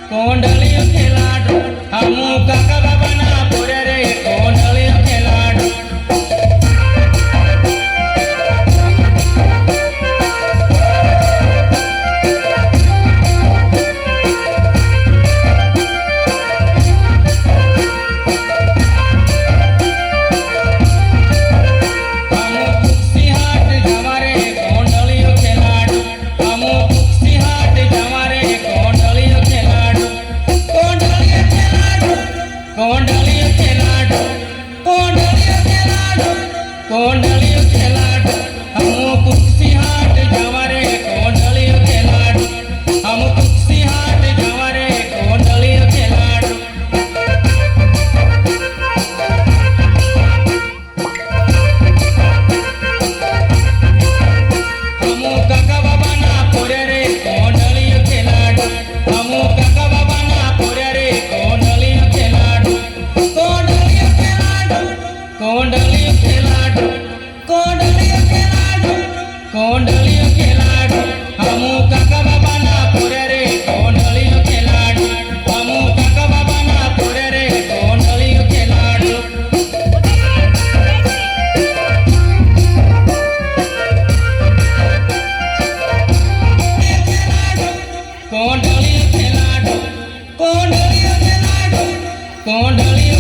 कोंडलियो खेलाडो हमू काका बाबा ना पोरे रे कोंडलियो खेलाडो कोंडलियो खेलाडो कोंडलियो खेलाडो हमू कुक्सी हाट जावा रे कोंडलियो खेलाडो हमू कुक्सी हाट जावा रे कोंडलियो खेलाडो हमू काका बाबा ना पोरे रे कोंडलियो खेलाडो हमू काका बाबा ना पोरे रे कोंडलियो खेलाडो कोंडलियो खेलाडो कोंडलियो खेलाडो कोंडलियो खेलाडो कोंडलियो खेलाडो हमू काका बाबा ना पोरे रे कोंडलियो खेलाडो हमू काका बाबा ना पोरे रे कोंडलियो खेलाडो कोंडलियो खेलाडो कोंडलियो खेलाडो कोंडलियो